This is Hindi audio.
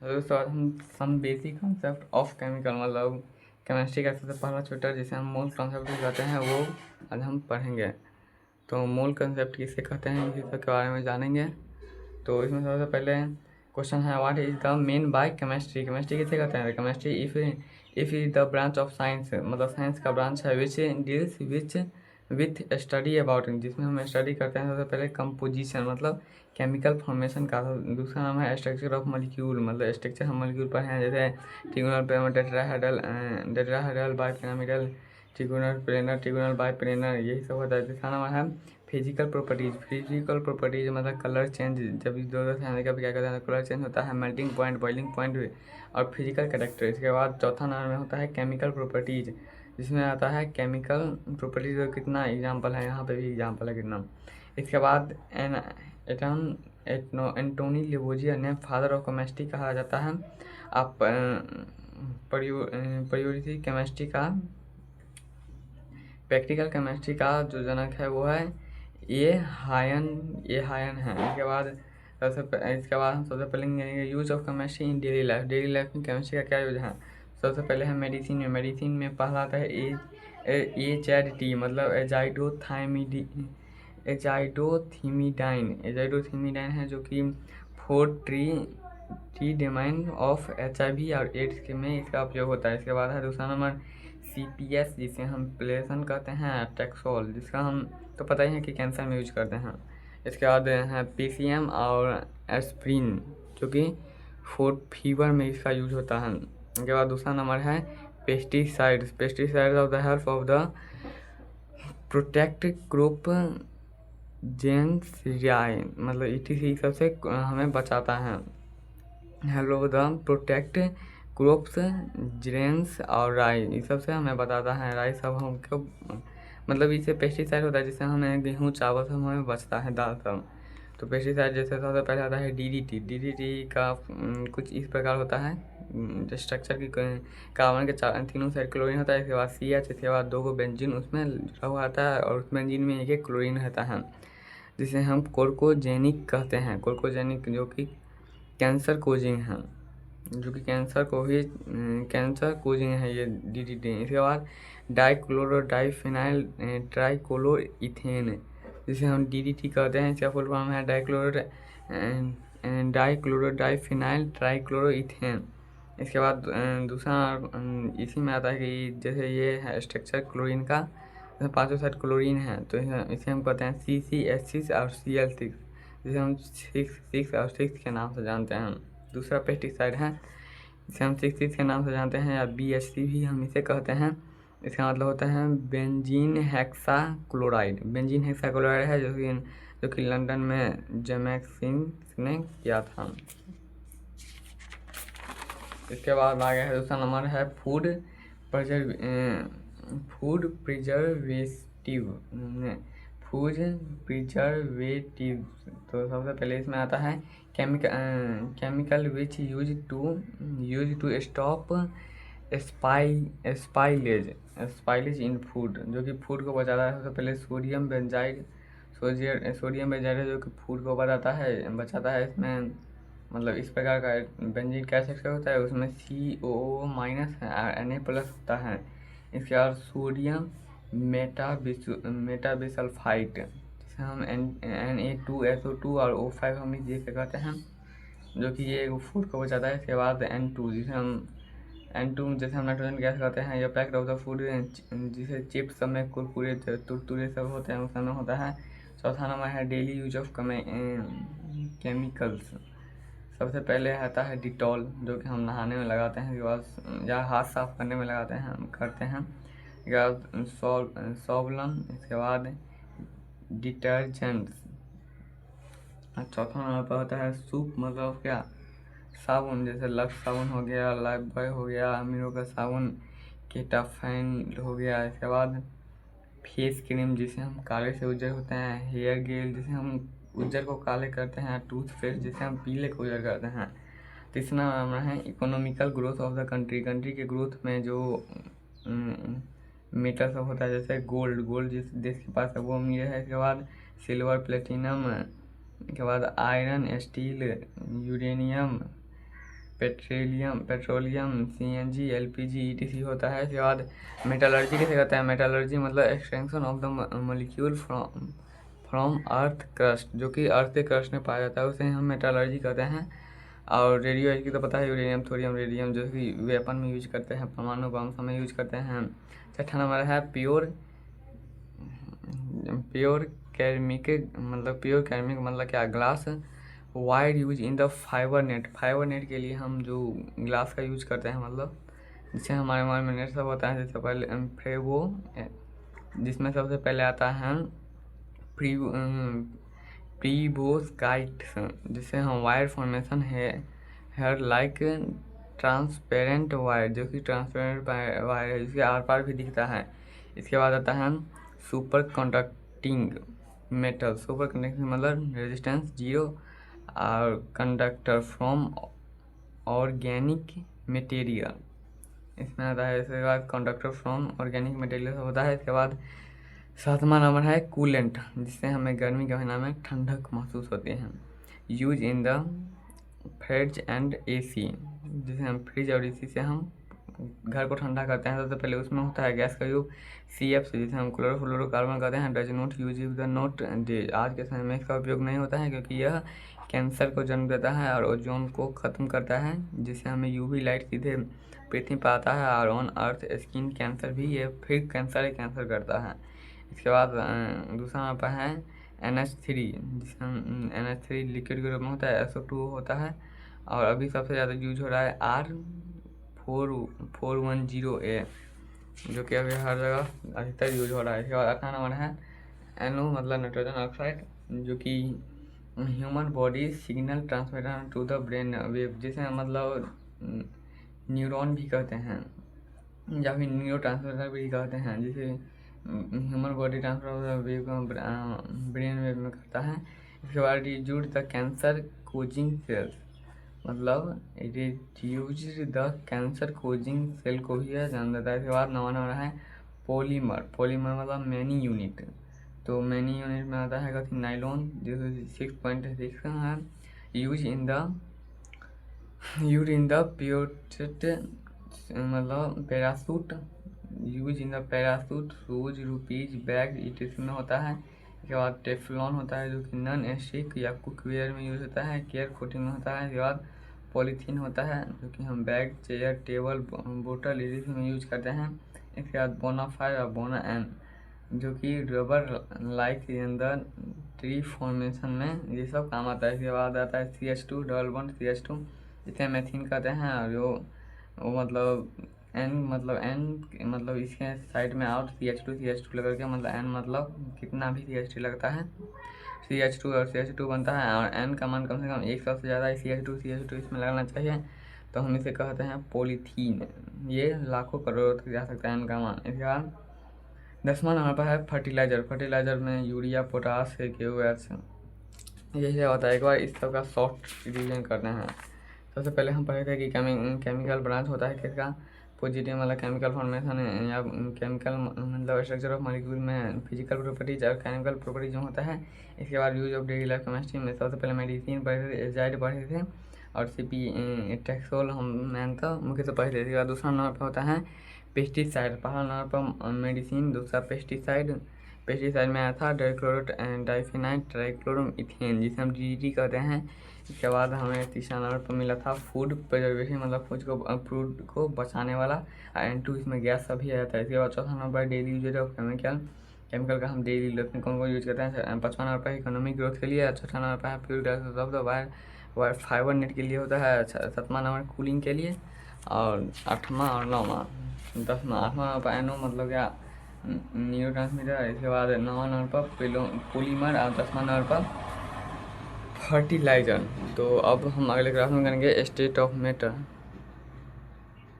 दोस्तों आज हम some basic concept of chemical मतलब केमिस्ट्री का सबसे पहला चैप्टर जिसे हम मोल कॉन्सेप्ट कहते हैं वो आज हम पढ़ेंगे। तो मोल कॉन्सेप्ट किसे कहते हैं इसी सब के बारे में जानेंगे। तो इसमें सबसे पहले क्वेश्चन है what is the mean by chemistry. Chemistry किसे कहते हैं? Chemistry if is the branch of science मतलब साइंस का ब्रांच है which deals with study about जिसमें हम स्टडी करते हैं सबसे पहले कंपोजिशन मतलब केमिकल फॉर्मेशन का। दूसरा नाम है स्ट्रक्चर ऑफ मॉलिक्यूल मतलब स्ट्रक्चर हम मॉलिक्यूल पढ़े हैं जैसे ट्रिगोनल टेट्राहेड्रल बाइपिरामिडल ट्रिगोनल बाइपिरेनल यही सब होता है। तीसरा नंबर है फिजिकल प्रॉपर्टीज मतलब कलर चेंज जब इस दो से कभी क्या कहते हैं कलर चेंज होता है मेल्टिंग पॉइंट बॉइलिंग पॉइंट और फिजिकल कैरेक्टर। इसके बाद चौथा नंबर में होता है केमिकल प्रॉपर्टीज जिसमें आता है केमिकल प्रॉपर्टीज और कितना एग्जाम्पल है यहाँ पे भी एग्जाम्पल है कितना। इसके बाद एंटोनी लिवोजियर ने फादर ऑफ केमिस्ट्री कहा जाता है। आप परियोडिक केमिस्ट्री का प्रैक्टिकल केमिस्ट्री का जो जनक है वो है ये हायन है। इसके बाद हम सबसे पहले use of chemistry in daily life में केमिस्ट्री का क्या यूज है। सबसे पहले है मेडिसिन में पहला आता है एचआईडी मतलब एजाइडोथिमिडाइन है जो कि 4 डोमेन ऑफ HIV और एड्स के में इसका उपयोग होता है। इसके बाद है दूसरा नंबर CPS जिसे हम प्लेसन कहते हैं टैक्सोल जिसका हम तो पता ही है कि कैंसर में यूज करते हैं। इसके बाद है PCM और एस्प्रिन जो कि फीवर में इसका यूज होता है। इसके बाद दूसरा नंबर है pesticides of the help of the protect crop जेन्स मतलब ETC सबसे हमें बचाता है। Hello the protect crops grains और राई इस सबसे हमें बताता है। राई सब हमको मतलब इसे पेस्टिसाइड होता है जिससे हमें गेहूँ चावल सब हमें बचता है दाल सब। तो पेस्टिसाइड जैसे सबसे पहले आता है DDT का कुछ इस प्रकार होता है स्ट्रक्चर की कार्बन के तीनों साइड क्लोरीन होता है। इसके बाद CH इसके बाद 2 बेंजीन उसमें जुड़ा हुआ आता है और उस बेंजीन में एक क्लोरीन रहता है जिसे हम कोर्कोजेनिक कहते हैं। कोर्कोजेनिक जो कि कैंसर कोजिंग है ये DDT। इसके बाद डाइक्लोरोडाइफिनाइल ट्राइक्लोरोइथेन जिसे हम DDT कहते हैं। इसका फुल फॉर्म है डाइक्लोरोडाइफिनाइल ट्राइक्लोरोइथेन। इसके बाद दूसरा इसी में आता है कि जैसे ये है स्ट्रक्चर क्लोरीन का 5 साइड क्लोरीन है तो इसे हम कहते हैं CCH6 और Cl6 जिसे हम 6 और 6 के नाम से जानते हैं। दूसरा पेस्टिसाइड है इसे हम 6 के नाम से जानते हैं या BHC भी हम इसे कहते हैं। इसका मतलब होता है बेंजीन हेक्साक्लोराइड है जो कि लंदन में जेमैक्सिन ने किया था। इसके बाद आगे है दूसरा नंबर है फूड प्रिजर्वेटिव। तो सबसे पहले इसमें आता है chemical which use to stop spoilage in food जो कि फूड को बचाता है। सबसे पहले सोडियम बेंजाइड जो कि फूड को बचाता है। इसमें मतलब इस प्रकार का बेंजीन क्या स्ट्रक्चर होता है उसमें COO- Na+ होता है। इसके बाद सोडियम मेटाबिसल्फाइड जिसे हम Na2SO2 और O5 हम इसे कहते हैं जो कि ये फूड को बचाता है। इसके बाद N2 जैसे हम नाइट्रोजन गैस कहते हैं। ये पैक्ड ऑफ द फूड जिसे चिप्स सब में कुरकुरे तुरतुरे सब होते हैं उसमें होता है। चौथा नंबर है डेली यूज ऑफ केमिकल्स। सबसे पहले आता है डिटॉल जो कि हम नहाने में लगाते हैं या हाथ साफ करने में करते हैं। इसके बाद सॉल्वम इसके बाद डिटर्जेंट्स। चौथा नंबर पर होता है सूप मतलब क्या साबुन जैसे लक्स साबुन हो गया लाइफबॉय हो गया अमीरो का साबुन केटाफाइन हो गया। इसके बाद फेस क्रीम जिसे हम काले से उज्जर होते हैं। हेयर गेल जिसे हम उज्जर को काले करते हैं। टूथपेस्ट जिसे हम पीले को उज्जर करते हैं। तीसरा नंबर है economical growth of the country के ग्रोथ में जो मेटल सब होता है जैसे गोल्ड जिस देश के पास है वो अमीर है। इसके बाद सिल्वर प्लेटिनम के बाद iron steel uranium petroleum CNG LPG ETC होता है। इसके बाद मेटालर्जी किसे कहते हैं? मेटालर्जी मतलब extraction of the molecule from earth crust, जो कि अर्थ के क्रस्ट में पाया जाता है उसे हम मेटालर्जी कहते हैं। और रेडियो एज की तो पता है, यूरेनियम थोरियम रेडियम, जो कि वेपन में यूज करते हैं, परमाणु बम में यूज करते हैं। छठा नंबर है प्योर कैरमिक मतलब क्या? Glass wire use in the fibre net के लिए हम जो ग्लास का यूज करते हैं, मतलब जिससे हमारे में नेट सब होता है। जैसे पहले फ्रेवो, जिसमें सबसे पहले आता है प्रीबोस्काइट्स, जिससे हम वायर फॉर्मेशन है हेयर लाइक ट्रांसपेरेंट वायर, जो कि ट्रांसपेरेंट वायर है जिसके आर पार भी दिखता है। इसके बाद आता है सुपर कंडक्टिंग मेटल मतलब रेजिस्टेंस 0 और कंडक्टर फ्रॉम ऑर्गेनिक मटेरियल, इसमें आता है। इसके बाद कंडक्टर फ्रॉम ऑर्गेनिक मटेरियल होता है। इसके बाद 7वां नंबर है कूलेंट, जिससे हमें गर्मी के महीना में ठंडक महसूस होती है। Use in the fridge and AC, जिसे हम फ्रिज और AC से हम घर को ठंडा करते हैं। सबसे पहले उसमें होता है गैस का यूज CF, जिसे हम क्लोरोफ्लोरोकार्बन कहते हैं। Does not use the not day, आज के समय में इसका उपयोग नहीं होता है क्योंकि यह कैंसर को जन्म देता है और ओजोन को ख़त्म करता है, जिससे हमें UV लाइट सीधे पृथ्वी पर आता है। और ऑन अर्थ स्किन कैंसर भी ये फिर कैंसर करता है। इसके बाद दूसरा नंबर है NH3, जिसे हम NH3 लिक्विड के रूप में होता है। SO2 होता है। और अभी सबसे ज़्यादा यूज हो रहा है R410A, जो कि अभी हर जगह अधिकतर यूज हो रहा है। इसके बाद 8वां नंबर है NO मतलब नाइट्रोजन ऑक्साइड, जो कि human body signal transmitter to the brain wave, जिसे मतलब न्यूरॉन भी कहते हैं या फिर न्यूरो ट्रांसमीटर भी कहते हैं, जिसे human body transfer wave brain wave में करता है। इसके बाद reduce the cancer causing cells, मतलब reduce the cancer causing cell को भी यह जान देता है। इसके बाद 9वां नंबर है पॉलीमर मतलब मैनी यूनिट, तो मैनी यूनिट में आता है कथी नाइलॉन, जो 6.6 का है। यूज इन द प्योटेट मतलब parachute, use in the parachute shoes rupees bag ETC में होता है। इसके बाद टेफ्लॉन होता है, जो कि नॉन स्टिक या कुकवेयर में यूज होता है, केयर कोटिंग में होता है। इसके बाद पॉलीथीन होता है, जो कि हम बैग चेयर टेबल बोतल ETC में यूज करते हैं। इसके बाद बोनाफाइड और बोना एन, जो कि rubber like in the tree formation में ये सब काम आता है। इसके बाद आता है CH2 डबल बॉन्ड CH2, जिसे मेथिन कहते हैं। और वो मतलब N मतलब इसके साइड में आउट CH2 लगा के, मतलब N मतलब कितना भी CH2 लगता है, CH2 और CH2 बनता है। और N का मान कम से कम 100 से ज़्यादा CH2 इसमें लगाना चाहिए, तो हम इसे कहते हैं पॉलीथीन। ये लाखों करोड़ तक जा सकता है N का मान। इसके बाद 10वां नंबर पर है फर्टिलाइज़र में यूरिया, पोटास, KOH, यही होता है। एक बार इस सब का शॉर्ट रिवीजन करते हैं। सबसे पहले हम पढ़े थे कि केमिकल ब्रांच होता है किसका? पॉजिटिव मतलब केमिकल फॉर्मेशन या केमिकल मतलब स्ट्रक्चर ऑफ मॉलिक्यूल में फिजिकल प्रॉपर्टीज और केमिकल प्रॉपर्टीज जो होता है। इसके बाद use of daily life chemistry में सबसे पहले मेडिसिन पढ़े थे, एजाइड पढ़े थे, और CP टेक्सोल हम मैन तो मुख्य से पढ़े थे। इसके बाद दूसरा नंबर पर होता है पेस्टिसाइड, पहला नंबर पर मेडिसिन, दूसरा पेस्टिसाइड में आया था डाइक्लोरोडाइफेनाइल ट्राइक्लोरोमीथेन, जिसे हम DDT कहते हैं। इसके बाद हमें तीसरा नंबर पर मिला था फूड प्रिजर्वेशन मतलब फूड को बचाने वाला, N2 इसमें गैस सभी आ जाता है। इसके बाद चौथा number daily use of chemical का हम डेली लाइफ में कौन कौन यूज करते हैं। 5वां नंबर पर इकोनॉमिक ग्रोथ के लिए, छठा नंबर पर है pure gas off the wire fibre net के लिए होता है, 7वां नंबर कूलिंग के लिए, और 8वां और 9वां 10वां 8वां नंबर पर NO मतलब क्या न्यूरो ट्रांसमीटर। इसके बाद 9वां नंबर पर पॉलीमर और 10वां नंबर पर फर्टिलाइज़र। तो अब हम अगले क्लास में करेंगे स्टेट ऑफ मैटर।